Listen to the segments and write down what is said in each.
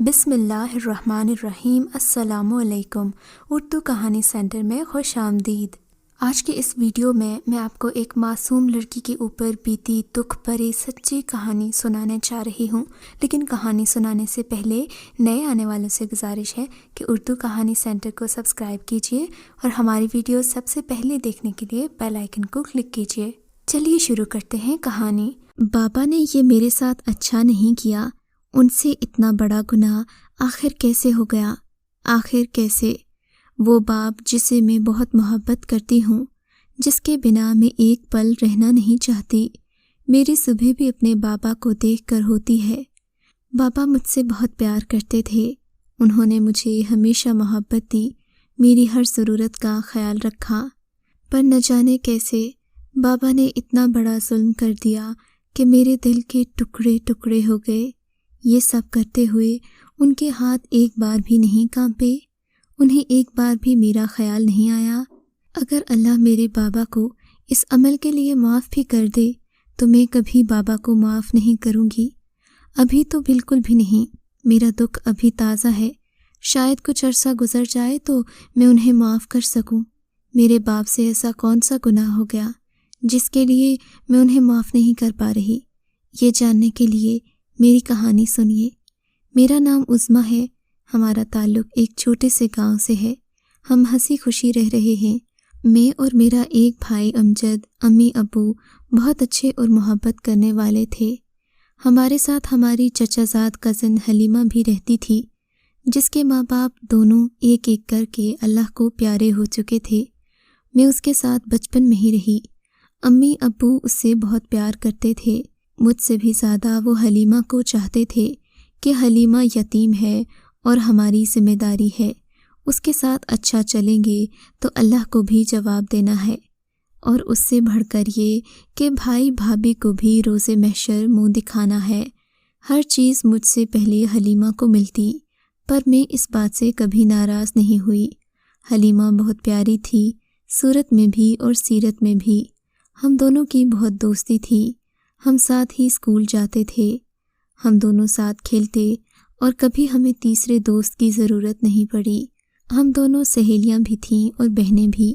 بسم اللہ الرحمن الرحیم۔ السلام علیکم۔ اردو کہانی سینٹر میں خوش آمدید۔ آج کے اس ویڈیو میں آپ کو ایک معصوم لڑکی کے اوپر بیتی دکھ بھری سچی کہانی سنانے چاہ رہی ہوں، لیکن کہانی سنانے سے پہلے نئے آنے والوں سے گزارش ہے کہ اردو کہانی سینٹر کو سبسکرائب کیجیے اور ہماری ویڈیو سب سے پہلے دیکھنے کے لیے بیل آئیکن کو کلک کیجیے۔ چلیے شروع کرتے ہیں کہانی۔ بابا نے یہ میرے ساتھ اچھا نہیں کیا، ان سے اتنا بڑا گناہ آخر کیسے ہو گیا؟ آخر کیسے؟ وہ باپ جسے میں بہت محبت کرتی ہوں، جس کے بنا میں ایک پل رہنا نہیں چاہتی، میری صبح بھی اپنے بابا کو دیکھ کر ہوتی ہے۔ بابا مجھ سے بہت پیار کرتے تھے، انہوں نے مجھے ہمیشہ محبت دی، میری ہر ضرورت کا خیال رکھا، پر نہ جانے کیسے بابا نے اتنا بڑا ظلم کر دیا کہ میرے دل کے ٹکڑے ٹکڑے ہو گئے۔ یہ سب کرتے ہوئے ان کے ہاتھ ایک بار بھی نہیں کانپے، انہیں ایک بار بھی میرا خیال نہیں آیا۔ اگر اللہ میرے بابا کو اس عمل کے لیے معاف بھی کر دے تو میں کبھی بابا کو معاف نہیں کروں گی، ابھی تو بالکل بھی نہیں۔ میرا دکھ ابھی تازہ ہے، شاید کچھ عرصہ گزر جائے تو میں انہیں معاف کر سکوں۔ میرے باپ سے ایسا کون سا گناہ ہو گیا جس کے لیے میں انہیں معاف نہیں کر پا رہی؟ یہ جاننے کے لیے میری کہانی سنیے۔ میرا نام عظمیٰ ہے، ہمارا تعلق ایک چھوٹے سے گاؤں سے ہے، ہم ہنسی خوشی رہ رہے ہیں۔ میں اور میرا ایک بھائی امجد، امی ابو بہت اچھے اور محبت کرنے والے تھے۔ ہمارے ساتھ ہماری چچا زاد کزن حلیمہ بھی رہتی تھی، جس کے ماں باپ دونوں ایک ایک کر کے اللہ کو پیارے ہو چکے تھے۔ میں اس کے ساتھ بچپن میں ہی رہی۔ امی ابو اس سے بہت پیار کرتے تھے، مجھ سے بھی زیادہ وہ حلیمہ کو چاہتے تھے کہ حلیمہ یتیم ہے اور ہماری ذمہ داری ہے، اس کے ساتھ اچھا چلیں گے تو اللہ کو بھی جواب دینا ہے، اور اس سے بڑھ کر یہ کہ بھائی بھابھی کو بھی روز محشر منہ دکھانا ہے۔ ہر چیز مجھ سے پہلے حلیمہ کو ملتی، پر میں اس بات سے کبھی ناراض نہیں ہوئی۔ حلیمہ بہت پیاری تھی، صورت میں بھی اور سیرت میں بھی۔ ہم دونوں کی بہت دوستی تھی، ہم ساتھ ہی اسکول جاتے تھے، ہم دونوں ساتھ کھیلتے اور کبھی ہمیں تیسرے دوست کی ضرورت نہیں پڑی۔ ہم دونوں سہیلیاں بھی تھیں اور بہنیں بھی،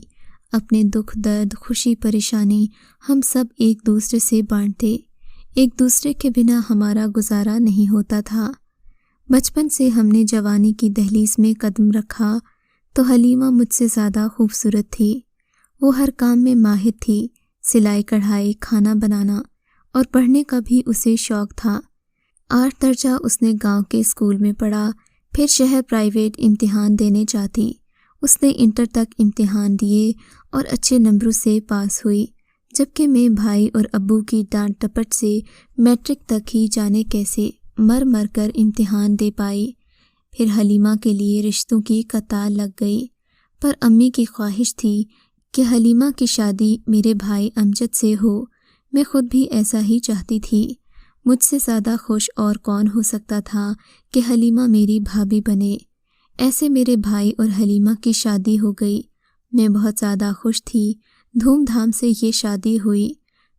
اپنے دکھ درد خوشی پریشانی ہم سب ایک دوسرے سے بانٹتے، ایک دوسرے کے بنا ہمارا گزارا نہیں ہوتا تھا۔ بچپن سے ہم نے جوانی کی دہلیز میں قدم رکھا تو حلیمہ مجھ سے زیادہ خوبصورت تھی، وہ ہر کام میں ماہر تھی، سلائی کڑھائی، کھانا بنانا اور پڑھنے کا بھی اسے شوق تھا۔ 8 درجہ اس نے گاؤں کے اسکول میں پڑھا، پھر شہر پرائیویٹ امتحان دینے جاتی۔ اس نے انٹر تک امتحان دیے اور اچھے نمبروں سے پاس ہوئی، جبکہ میں بھائی اور ابو کی ڈانٹ ٹپٹ سے میٹرک تک ہی جانے کیسے مر مر کر امتحان دے پائی۔ پھر حلیمہ کے لیے رشتوں کی قطار لگ گئی، پر امی کی خواہش تھی کہ حلیمہ کی شادی میرے بھائی امجد سے ہو۔ میں خود بھی ایسا ہی چاہتی تھی، مجھ سے زیادہ خوش اور کون ہو سکتا تھا کہ حلیمہ میری بھابھی بنے۔ ایسے میرے بھائی اور حلیمہ کی شادی ہو گئی، میں بہت زیادہ خوش تھی، دھوم دھام سے یہ شادی ہوئی۔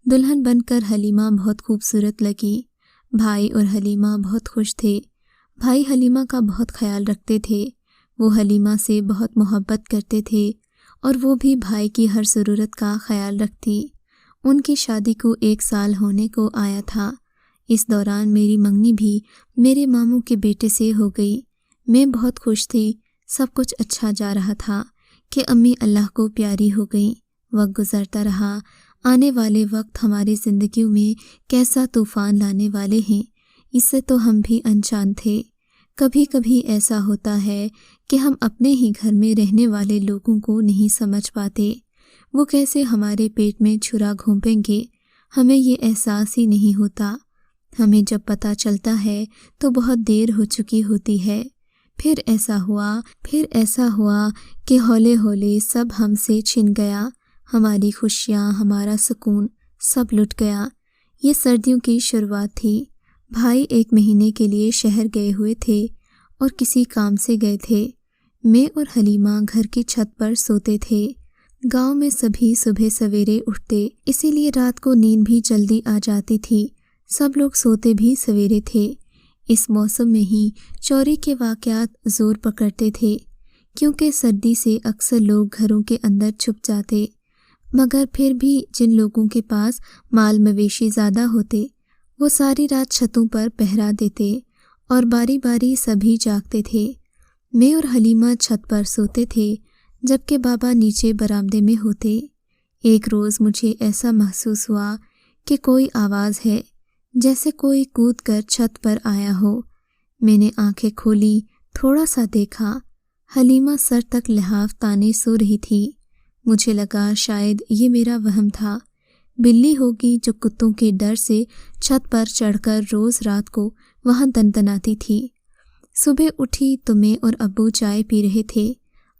دلہن بن کر حلیمہ بہت خوبصورت لگی، بھائی اور حلیمہ بہت خوش تھے۔ بھائی حلیمہ کا بہت خیال رکھتے تھے، وہ حلیمہ سے بہت محبت کرتے تھے اور وہ بھی بھائی کی ہر ضرورت کا خیال رکھتی۔ ان کی شادی کو 1 سال ہونے کو آیا تھا، اس دوران میری منگنی بھی میرے ماموں کے بیٹے سے ہو گئی۔ میں بہت خوش تھی، سب کچھ اچھا جا رہا تھا کہ امی اللہ کو پیاری ہو گئیں۔ وقت گزرتا رہا، آنے والے وقت ہماری زندگیوں میں کیسا طوفان لانے والے ہیں، اس سے تو ہم بھی انجان تھے۔ کبھی کبھی ایسا ہوتا ہے کہ ہم اپنے ہی گھر میں رہنے والے لوگوں کو نہیں سمجھ پاتے، وہ کیسے ہمارے پیٹ میں چھرا گھونپیں گے، ہمیں یہ احساس ہی نہیں ہوتا۔ ہمیں جب پتہ چلتا ہے تو بہت دیر ہو چکی ہوتی ہے۔ پھر ایسا ہوا کہ ہولے ہولے سب ہم سے چھن گیا، ہماری خوشیاں، ہمارا سکون سب لٹ گیا۔ یہ سردیوں کی شروعات تھی، بھائی 1 مہینے کے لیے شہر گئے ہوئے تھے اور کسی کام سے گئے تھے۔ میں اور حلیمہ گھر کی چھت پر سوتے تھے۔ گاؤں میں سبھی صبح سویرے اٹھتے، اسی لیے رات کو نیند بھی جلدی آ جاتی تھی، سب لوگ سوتے بھی سویرے تھے۔ اس موسم میں ہی چوری کے واقعات زور پکڑتے تھے، کیونکہ سردی سے اکثر لوگ گھروں کے اندر چھپ جاتے، مگر پھر بھی جن لوگوں کے پاس مال مویشی زیادہ ہوتے وہ ساری رات چھتوں پر پہرا دیتے اور باری باری سبھی جاگتے تھے۔ میں اور حلیمہ چھت پر سوتے تھے جبکہ بابا نیچے برآمدے میں ہوتے۔ ایک روز مجھے ایسا محسوس ہوا کہ کوئی آواز ہے، جیسے کوئی کود کر چھت پر آیا ہو۔ میں نے آنکھیں کھولی، تھوڑا سا دیکھا، حلیمہ سر تک لحاف تانے سو رہی تھی۔ مجھے لگا شاید یہ میرا وہم تھا، بلی ہوگی جو کتوں کے ڈر سے چھت پر چڑھ کر روز رات کو وہاں دندناتی تھی۔ صبح اٹھی تو میں اور ابو چائے پی رہے تھے۔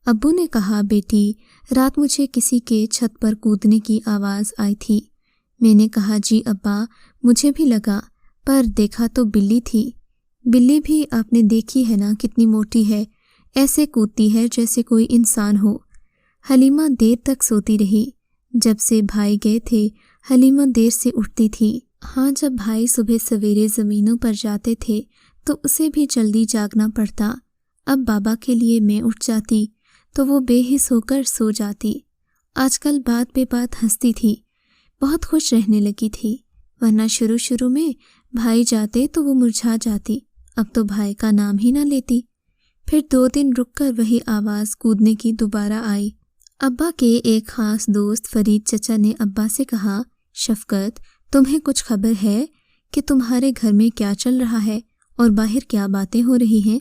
ابو نے کہا، بیٹی رات مجھے کسی کے چھت پر کودنے کی آواز آئی تھی۔ میں نے کہا، جی ابا مجھے بھی لگا، پر دیکھا تو بلی تھی۔ بلی بھی آپ نے دیکھی ہے نا، کتنی موٹی ہے، ایسے کودتی ہے جیسے کوئی انسان ہو۔ حلیمہ دیر تک سوتی رہی۔ جب سے بھائی گئے تھے حلیمہ دیر سے اٹھتی تھی۔ ہاں، جب بھائی صبح سویرے زمینوں پر جاتے تھے تو اسے بھی جلدی جاگنا پڑتا۔ اب بابا کے لیے میں اٹھ جاتی تو وہ بے حس ہو کر سو جاتی۔ آج کل بات بے بات ہنستی تھی، بہت خوش رہنے لگی تھی، ورنہ شروع میں بھائی جاتے تو وہ مرجھا جاتی، اب تو بھائی کا نام ہی نہ لیتی۔ پھر 2 دن رک کر وہی آواز کودنے کی دوبارہ آئی۔ ابا کے ایک خاص دوست فرید چچا نے ابا سے کہا، شفقت تمہیں کچھ خبر ہے کہ تمہارے گھر میں کیا چل رہا ہے اور باہر کیا باتیں ہو رہی ہیں؟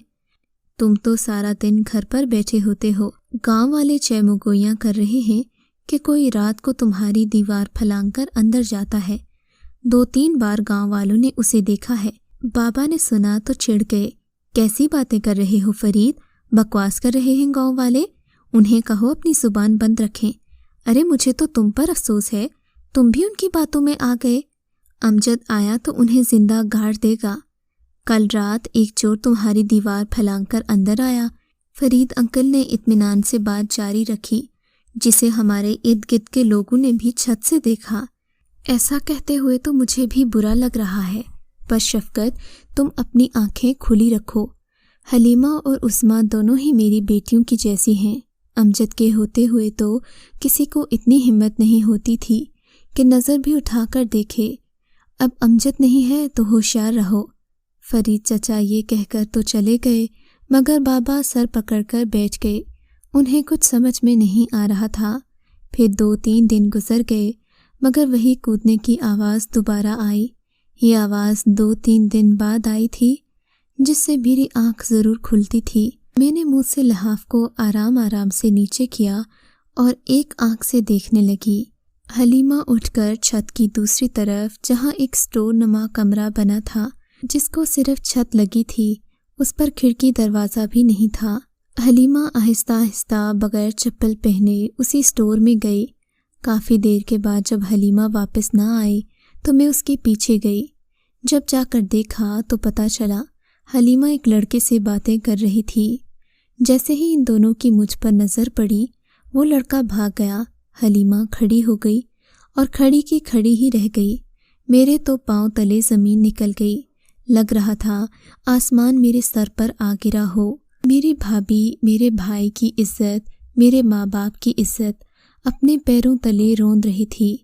تم تو سارا دن گھر پر بیٹھے ہوتے ہو، گاؤں والے چیمو گوئیاں کر رہے ہیں کہ کوئی رات کو تمہاری دیوار پھلانگ کر اندر جاتا ہے۔ 2-3 بار گاؤں والوں نے اسے دیکھا ہے۔ بابا نے سنا تو چڑ گئے، کیسی باتیں کر رہے ہو فرید، بکواس کر رہے ہیں گاؤں والے، انہیں کہو اپنی زبان بند رکھیں۔ ارے مجھے تو تم پر افسوس ہے، تم بھی ان کی باتوں میں آ گئے۔ امجد آیا تو انہیں زندہ گاڑ دے گا۔ کل رات ایک چور تمہاری دیوار پھلانگ کر اندر آیا۔ فرید انکل نے اطمینان سے بات جاری رکھی، جسے ہمارے ارد گرد کے لوگوں نے بھی چھت سے دیکھا۔ ایسا کہتے ہوئے تو مجھے بھی برا لگ رہا ہے، پر شفقت تم اپنی آنکھیں کھلی رکھو۔ حلیمہ اور عثمان دونوں ہی میری بیٹیوں کی جیسی ہیں۔ امجد کے ہوتے ہوئے تو کسی کو اتنی ہمت نہیں ہوتی تھی کہ نظر بھی اٹھا کر دیکھے، اب امجد نہیں ہے تو ہوشیار رہو۔ فرید چچا یہ کہہ کر تو چلے گئے، مگر بابا سر پکڑ کر بیٹھ گئے، انہیں کچھ سمجھ میں نہیں آ رہا تھا۔ پھر 2-3 دن گزر گئے، مگر وہی کودنے کی آواز دوبارہ آئی۔ یہ آواز 2-3 دن بعد آئی تھی، جس سے میری آنکھ ضرور کھلتی تھی۔ میں نے منہ سے لحاف کو آرام سے نیچے کیا اور ایک آنکھ سے دیکھنے لگی۔ حلیمہ اٹھ کر چھت کی دوسری طرف، جہاں ایک سٹور نما کمرہ بنا تھا جس کو صرف چھت لگی تھی، اس پر کھڑکی دروازہ بھی نہیں تھا، حلیمہ آہستہ آہستہ بغیر چپل پہنے اسی سٹور میں گئی۔ کافی دیر کے بعد جب حلیمہ واپس نہ آئی تو میں اس کے پیچھے گئی۔ جب جا کر دیکھا تو پتہ چلا حلیمہ ایک لڑکے سے باتیں کر رہی تھی۔ جیسے ہی ان دونوں کی مجھ پر نظر پڑی، وہ لڑکا بھاگ گیا۔ حلیمہ کھڑی ہو گئی اور کھڑی کی کھڑی ہی رہ گئی۔ میرے تو پاؤں تلے زمین نکل گئی، لگ رہا تھا آسمان میرے سر پر آ گرا ہو۔ میری بھابھی، میرے بھائی کی عزت، میرے ماں باپ کی عزت اپنے پیروں تلے روند رہی تھی،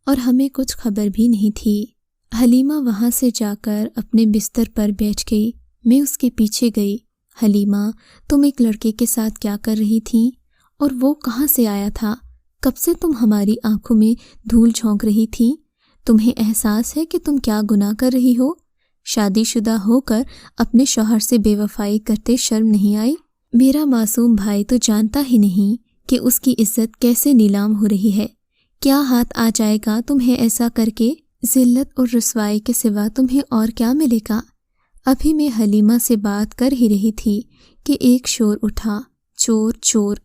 اور ہمیں کچھ خبر بھی نہیں تھی۔ حلیمہ وہاں سے جا کر اپنے بستر پر بیٹھ گئی۔ میں اس کے پیچھے گئی۔ حلیمہ، تم ایک لڑکے کے ساتھ کیا کر رہی تھی، اور وہ کہاں سے آیا تھا؟ کب سے تم ہماری آنکھوں میں دھول جھونک رہی تھی؟ تمہیں احساس ہے کہ تم کیا گناہ کر رہی ہو؟ شادی شدہ ہو کر اپنے شوہر سے بے وفائی کرتے شرم نہیں آئی؟ میرا معصوم بھائی تو جانتا ہی نہیں کہ اس کی عزت کیسے نیلام ہو رہی ہے۔ کیا ہاتھ آ جائے گا تمہیں ایسا کر کے؟ ذلت اور رسوائی کے سوا تمہیں اور کیا ملے گا؟ ابھی میں حلیمہ سے بات کر ہی رہی تھی کہ ایک شور اٹھا، چور چور۔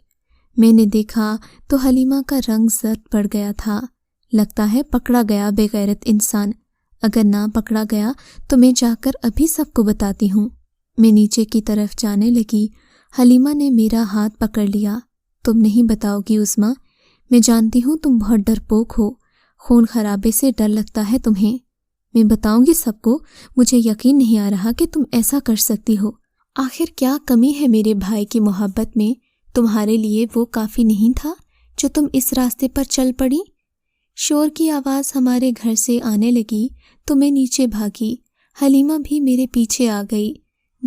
میں نے دیکھا تو حلیمہ کا رنگ زرد پڑ گیا تھا۔ لگتا ہے پکڑا گیا بے غیرت انسان۔ اگر نہ پکڑا گیا تو میں جا کر ابھی سب کو بتاتی ہوں۔ میں نیچے کی طرف جانے لگی۔ حلیمہ نے میرا ہاتھ پکڑ لیا۔ تم نہیں بتاؤ گی عظمیٰ؟ میں جانتی ہوں تم بہت ڈرپوک ہو، خون خرابے سے ڈر لگتا ہے تمہیں۔ میں بتاؤں گی سب کو۔ مجھے یقین نہیں آ رہا کہ تم ایسا کر سکتی ہو۔ آخر کیا کمی ہے میرے بھائی کی محبت میں؟ تمہارے لیے وہ کافی نہیں تھا جو تم اس راستے پر چل پڑی؟ شور کی آواز ہمارے گھر سے آنے لگی تو میں نیچے بھاگی۔ حلیمہ بھی میرے پیچھے آ گئی۔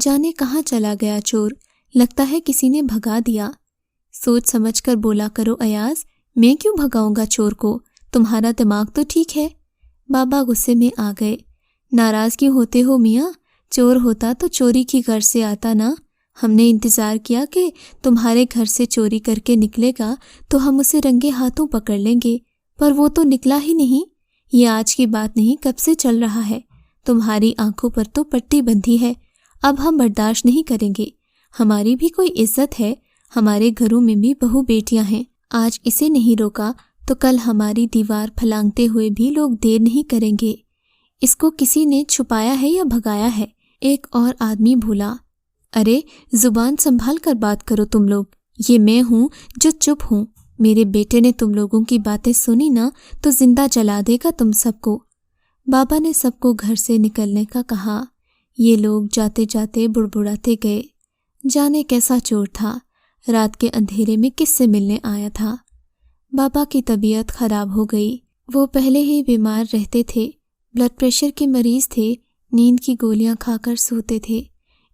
جانے کہاں چلا گیا چور؟ لگتا ہے کسی نے بھگا دیا۔ سوچ سمجھ کر بولا کرو ایاز، میں کیوں بھگاؤں گا چور کو؟ تمہارا دماغ تو ٹھیک ہے۔ بابا غصے میں آ گئے۔ ناراض کیوں ہوتے ہو میاں؟ چور ہوتا تو چوری کی غرض سے آتا نا۔ ہم نے انتظار کیا کہ تمہارے گھر سے چوری کر کے نکلے گا تو ہم اسے رنگے ہاتھوں پکڑ لیں گے، پر وہ تو نکلا ہی نہیں۔ یہ آج کی بات نہیں، کب سے چل رہا ہے۔ تمہاری آنکھوں پر تو پٹی بندھی ہے۔ اب ہم برداشت نہیں کریں گے۔ ہماری بھی کوئی عزت ہے، ہمارے گھروں میں بھی بہو بیٹیاں ہیں۔ آج اسے نہیں روکا تو کل ہماری دیوار پھلانگتے ہوئے بھی لوگ دیر نہیں کریں گے۔ اس کو کسی نے چھپایا ہے یا بھگایا ہے؟ ایک اور آدمی بولا۔ ارے زبان سنبھال کر بات کرو تم لوگ۔ یہ میں ہوں جو چپ ہوں۔ میرے بیٹے نے تم لوگوں کی باتیں سنی نا تو زندہ جلا دے گا تم سب کو۔ بابا نے سب کو گھر سے نکلنے کا کہا۔ یہ لوگ جاتے جاتے بڑبڑاتے گئے۔ جانے کیسا چور تھا، رات کے اندھیرے میں کس سے ملنے آیا تھا۔ بابا کی طبیعت خراب ہو گئی۔ وہ پہلے ہی بیمار رہتے تھے، بلڈ پریشر کے مریض تھے، نیند کی گولیاں کھا کر سوتے تھے۔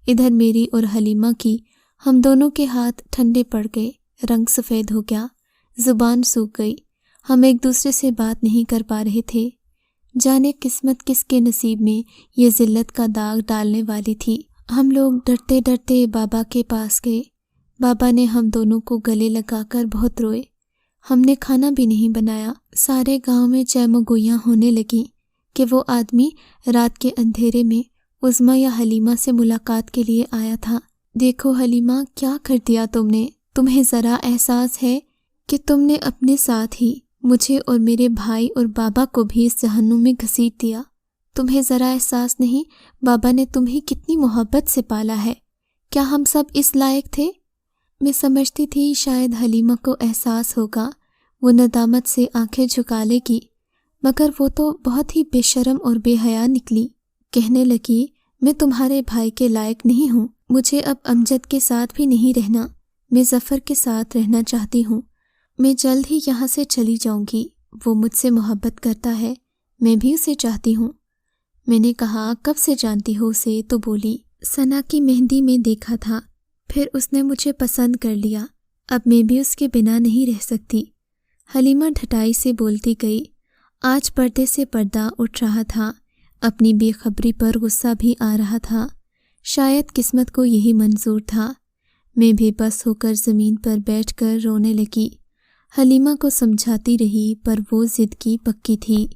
ادھر میری اور حلیمہ کی، ہم دونوں کے ہاتھ ٹھنڈے پڑ گئے، رنگ سفید ہو گیا، زبان سوکھ گئی۔ ہم ایک دوسرے سے بات نہیں کر پا رہے تھے۔ جانے قسمت کس کے نصیب میں یہ ذلت کا داغ ڈالنے والی تھی۔ ہم لوگ ڈرتے ڈرتے بابا کے پاس گئے۔ بابا نے ہم دونوں کو گلے لگا کر بہت روئے۔ ہم نے کھانا بھی نہیں بنایا۔ سارے گاؤں میں چیمگوئیاں ہونے لگیں کہ وہ آدمی رات کے اندھیرے میں عظمیٰ یا حلیمہ سے ملاقات کے لیے آیا تھا۔ دیکھو حلیمہ، کیا کر دیا تم نے؟ تمہیں ذرا احساس ہے کہ تم نے اپنے ساتھ ہی مجھے اور میرے بھائی اور بابا کو بھی اس جہنم میں گھسیٹ دیا؟ تمہیں ذرا احساس نہیں بابا نے تمہیں کتنی محبت سے پالا ہے؟ کیا ہم سب اس لائق تھے؟ میں سمجھتی تھی شاید حلیمہ کو احساس ہوگا، وہ ندامت سے آنکھیں جھکا لے گی، مگر وہ تو بہت ہی بے شرم اور بے حیا نکلی۔ کہنے لگی، میں تمہارے بھائی کے لائق نہیں ہوں، مجھے اب امجد کے ساتھ بھی نہیں رہنا، میں ظفر کے ساتھ رہنا چاہتی ہوں، میں جلد ہی یہاں سے چلی جاؤں گی۔ وہ مجھ سے محبت کرتا ہے، میں بھی اسے چاہتی ہوں۔ میں نے کہا، کب سے جانتی ہو اسے؟ تو بولی، ثنا کی مہندی میں دیکھا تھا، پھر اس نے مجھے پسند کر لیا، اب میں بھی اس کے بنا نہیں رہ سکتی۔ حلیمہ ڈھٹائی سے بولتی گئی۔ آج پردے سے پردہ اٹھ رہا تھا، اپنی بے خبری پر غصہ بھی آ رہا تھا، شاید قسمت کو یہی منظور تھا۔ میں بے بس ہو کر زمین پر بیٹھ کر رونے لگی۔ حلیمہ کو سمجھاتی رہی پر وہ ضد کی پکی تھی۔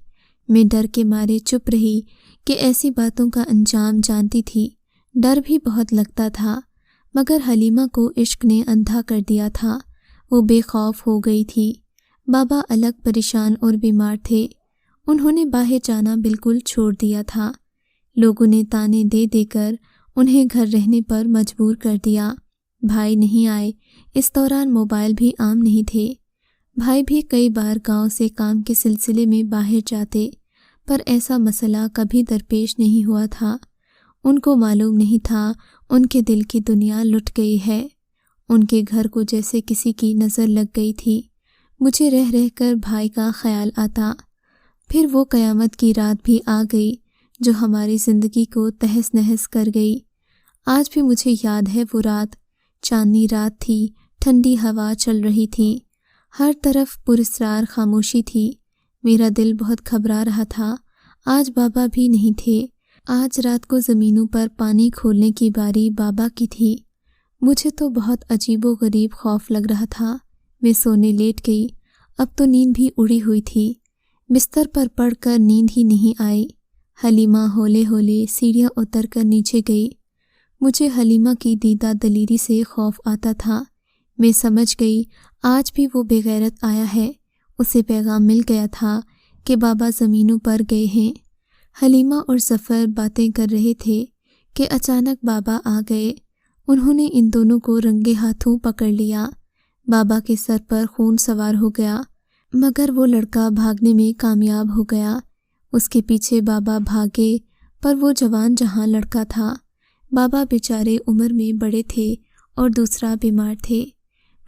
میں ڈر کے مارے چپ رہی کہ ایسی باتوں کا انجام جانتی تھی۔ ڈر بھی بہت لگتا تھا، مگر حلیمہ کو عشق نے اندھا کر دیا تھا، وہ بے خوف ہو گئی تھی۔ بابا الگ پریشان اور بیمار تھے، انہوں نے باہر جانا بالکل چھوڑ دیا تھا۔ لوگوں نے تانے دے دے کر انہیں گھر رہنے پر مجبور کر دیا۔ بھائی نہیں آئے، اس دوران موبائل بھی عام نہیں تھے۔ بھائی بھی کئی بار گاؤں سے کام کے سلسلے میں باہر جاتے، پر ایسا مسئلہ کبھی درپیش نہیں ہوا تھا۔ ان کو معلوم نہیں تھا ان کے دل کی دنیا لٹ گئی ہے، ان کے گھر کو جیسے کسی کی نظر لگ گئی تھی۔ مجھے رہ رہ کر بھائی کا خیال آتا۔ پھر وہ قیامت کی رات بھی آ گئی جو ہماری زندگی کو تہس نہس کر گئی۔ آج بھی مجھے یاد ہے وہ رات، چاندنی رات تھی، ٹھنڈی ہوا چل رہی تھی، ہر طرف پراسرار خاموشی تھی۔ میرا دل بہت گھبرا رہا تھا۔ آج بابا بھی نہیں تھے۔ آج رات کو زمینوں پر پانی کھولنے کی باری بابا کی تھی۔ مجھے تو بہت عجیب و غریب خوف لگ رہا تھا۔ میں سونے لیٹ گئی، اب تو نیند بھی اڑی ہوئی تھی، بستر پر پڑ کر نیند ہی نہیں آئی۔ حلیمہ ہولے ہولے سیڑھیاں اتر کر نیچے گئی۔ مجھے حلیمہ کی دیدہ دلیری سے خوف آتا تھا۔ میں سمجھ گئی آج بھی وہ بے غیرت آیا ہے، اسے پیغام مل گیا تھا کہ بابا زمینوں پر گئے ہیں۔ حلیمہ اور ظفر باتیں کر رہے تھے کہ اچانک بابا آ گئے۔ انہوں نے ان دونوں کو رنگے ہاتھوں پکڑ لیا۔ بابا کے سر پر خون سوار ہو گیا، مگر وہ لڑکا بھاگنے میں کامیاب ہو گیا۔ اس کے پیچھے بابا بھاگے، پر وہ جوان جہاں لڑکا تھا۔ بابا بیچارے عمر میں بڑے تھے اور دوسرا بیمار تھے۔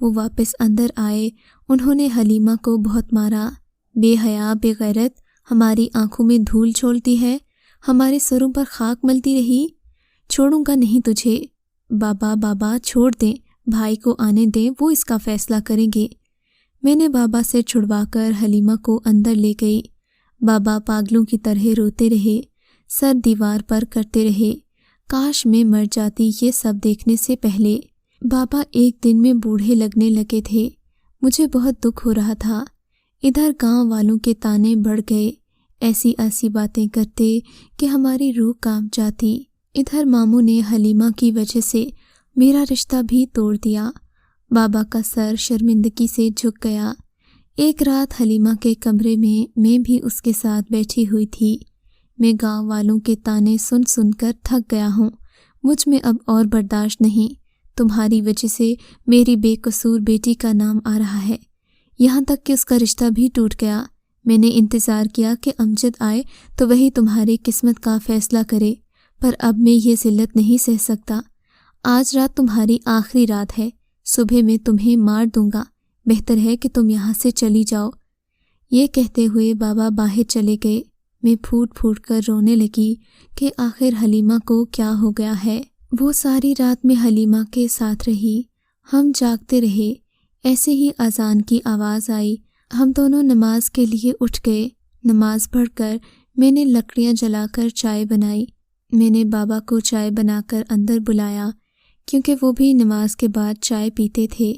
وہ واپس اندر آئے، انہوں نے حلیمہ کو بہت مارا۔ بے حیا، بے غیرت، ہماری آنکھوں میں دھول چھوڑتی ہے، ہمارے سروں پر خاک ملتی رہی، چھوڑوں گا نہیں تجھے۔ بابا چھوڑ دیں، بھائی کو آنے دیں، وہ اس کا فیصلہ کریں گے۔ میں نے بابا سے چھڑوا کر حلیمہ کو اندر لے گئی۔ بابا پاگلوں کی طرح روتے رہے، سر دیوار پر کرتے رہے، کاش میں مر جاتی یہ سب دیکھنے سے پہلے۔ بابا ایک دن میں بوڑھے لگنے لگے تھے، مجھے بہت دکھ ہو رہا تھا۔ ادھر گاؤں والوں کے تانے بڑھ گئے، ایسی باتیں کرتے کہ ہماری روح کانپ جاتی۔ ادھر ماموں نے حلیمہ کی وجہ سے میرا رشتہ بھی توڑ دیا۔ بابا کا سر شرمندگی سے جھک گیا۔ ایک رات حلیمہ کے کمرے میں بھی اس کے ساتھ بیٹھی ہوئی تھی۔ میں گاؤں والوں کے تانے سن کر تھک گیا ہوں، مجھ میں اب اور برداشت نہیں۔ تمہاری وجہ سے میری بے قصور بیٹی کا نام آ رہا ہے، یہاں تک کہ اس کا رشتہ بھی ٹوٹ گیا۔ میں نے انتظار کیا کہ امجد آئے تو وہی تمہاری قسمت کا فیصلہ کرے، پر اب میں یہ ذلت نہیں سہ سکتا۔ آج رات تمہاری آخری رات ہے، صبح میں تمہیں مار دوں گا، بہتر ہے کہ تم یہاں سے چلی جاؤ۔ یہ کہتے ہوئے بابا باہر چلے گئے۔ میں پھوٹ کر رونے لگی کہ آخر حلیمہ کو کیا ہو گیا ہے۔ وہ ساری رات میں حلیمہ کے ساتھ رہی، ہم جاگتے رہے۔ ایسے ہی اذان کی آواز آئی، ہم دونوں نماز کے لیے اٹھ گئے۔ نماز پڑھ کر میں نے لکڑیاں جلا کر چائے بنائی۔ میں نے بابا کو چائے بنا کر اندر بلایا، کیونکہ وہ بھی نماز کے بعد چائے پیتے تھے۔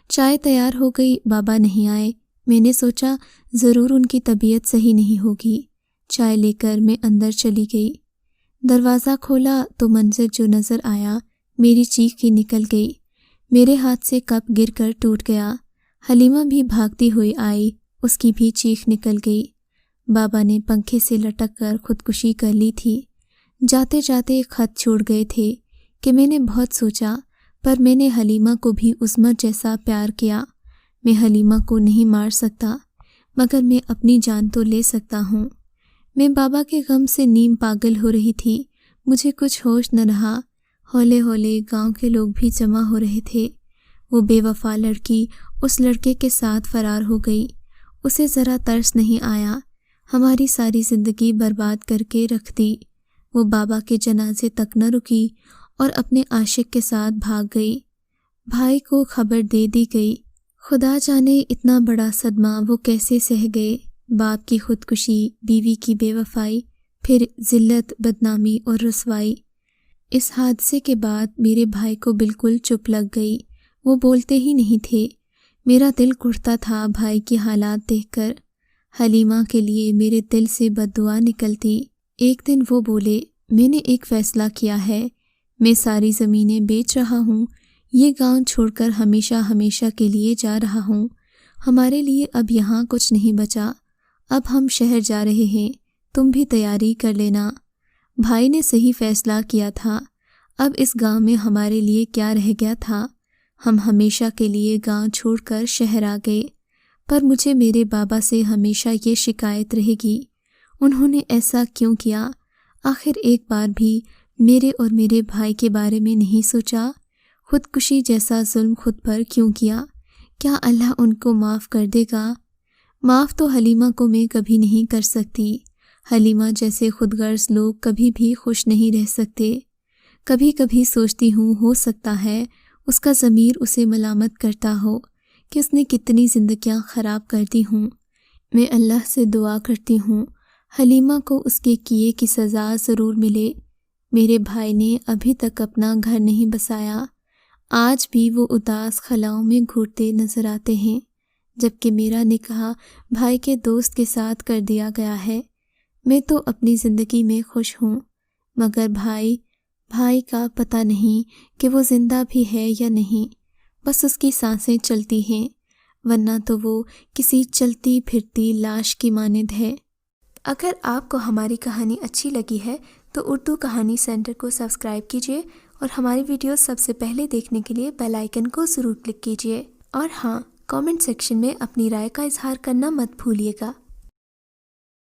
چائے تیار ہو گئی، بابا نہیں آئے۔ میں نے سوچا ضرور ان کی طبیعت صحیح نہیں ہوگی۔ چائے لے کر میں اندر چلی گئی۔ دروازہ کھولا تو منظر جو نظر آیا، میری چیخ ہی نکل گئی۔ میرے ہاتھ سے کپ گر کر ٹوٹ گیا۔ حلیمہ بھی بھاگتی ہوئی آئی، اس کی بھی چیخ نکل گئی۔ بابا نے پنکھے سے لٹک کر خودکشی کر لی تھی۔ جاتے جاتے خط چھوڑ گئے تھے کہ میں نے بہت سوچا، پر میں نے حلیمہ کو بھی عصمت جیسا پیار کیا۔ میں حلیمہ کو نہیں مار سکتا، مگر میں اپنی جان تو لے سکتا ہوں۔ میں بابا کے غم سے نیم پاگل ہو رہی تھی، مجھے کچھ ہوش نہ رہا۔ ہولے ہولے گاؤں کے لوگ بھی جمع ہو رہے تھے۔ وہ بے وفا لڑکی اس لڑکے کے ساتھ فرار ہو گئی، اسے ذرا ترس نہیں آیا، ہماری ساری زندگی برباد کر کے رکھ دی۔ وہ بابا کے جنازے تک نہ رکی اور اپنے عاشق کے ساتھ بھاگ گئی۔ بھائی کو خبر دے دی گئی، خدا جانے اتنا بڑا صدمہ وہ کیسے سہ گئے۔ باپ کی خودکشی، بیوی کی بے وفائی، پھر ذلت، بدنامی اور رسوائی۔ اس حادثے کے بعد میرے بھائی کو بالکل چپ لگ گئی، وہ بولتے ہی نہیں تھے۔ میرا دل گھٹتا تھا بھائی کی حالات دیکھ کر۔ حلیمہ کے لیے میرے دل سے بد دعا نکلتی۔ ایک دن وہ بولے، میں نے ایک فیصلہ کیا ہے، میں ساری زمینیں بیچ رہا ہوں، یہ گاؤں چھوڑ کر ہمیشہ کے لیے جا رہا ہوں۔ ہمارے لیے اب یہاں کچھ نہیں بچا، اب ہم شہر جا رہے ہیں، تم بھی تیاری کر لینا۔ بھائی نے صحیح فیصلہ کیا تھا، اب اس گاؤں میں ہمارے لیے کیا رہ گیا تھا۔ ہم ہمیشہ کے لیے گاؤں چھوڑ کر شہر آ گئے، پر مجھے میرے بابا سے ہمیشہ یہ شکایت رہے گی، انہوں نے ایسا کیوں کیا؟ آخر ایک بار بھی میرے اور میرے بھائی کے بارے میں نہیں سوچا؟ خودکشی جیسا ظلم خود پر کیوں کیا؟ کیا اللہ ان کو معاف کر دے گا؟ معاف تو حلیمہ کو میں کبھی نہیں کر سکتی۔ حلیمہ جیسے خود غرض لوگ کبھی بھی خوش نہیں رہ سکتے۔ کبھی کبھی سوچتی ہوں ہو سکتا ہے اس کا ضمیر اسے ملامت کرتا ہو کہ اس نے کتنی زندگیاں خراب کر دی ہوں۔ میں اللہ سے دعا کرتی ہوں حلیمہ کو اس کے کیے کی سزا ضرور ملے۔ میرے بھائی نے ابھی تک اپنا گھر نہیں بسایا، آج بھی وہ اداس خلاؤں میں گھوٹتے نظر آتے ہیں، جبکہ میرا نکاح بھائی کے دوست کے ساتھ کر دیا گیا ہے۔ میں تو اپنی زندگی میں خوش ہوں، مگر بھائی کا پتہ نہیں کہ وہ زندہ بھی ہے یا نہیں، بس اس کی سانسیں چلتی ہیں، ورنہ تو وہ کسی چلتی پھرتی لاش کی مانند ہے۔ اگر آپ کو ہماری کہانی اچھی لگی ہے تو اردو کہانی سینٹر کو سبسکرائب کیجیے اور ہماری ویڈیوز سب سے پہلے دیکھنے کے لیے بیل آئیکن کو ضرور کلک کیجیے، اور ہاں، کامنٹ سیکشن میں اپنی رائے کا اظہار کرنا مت بھولیے گا۔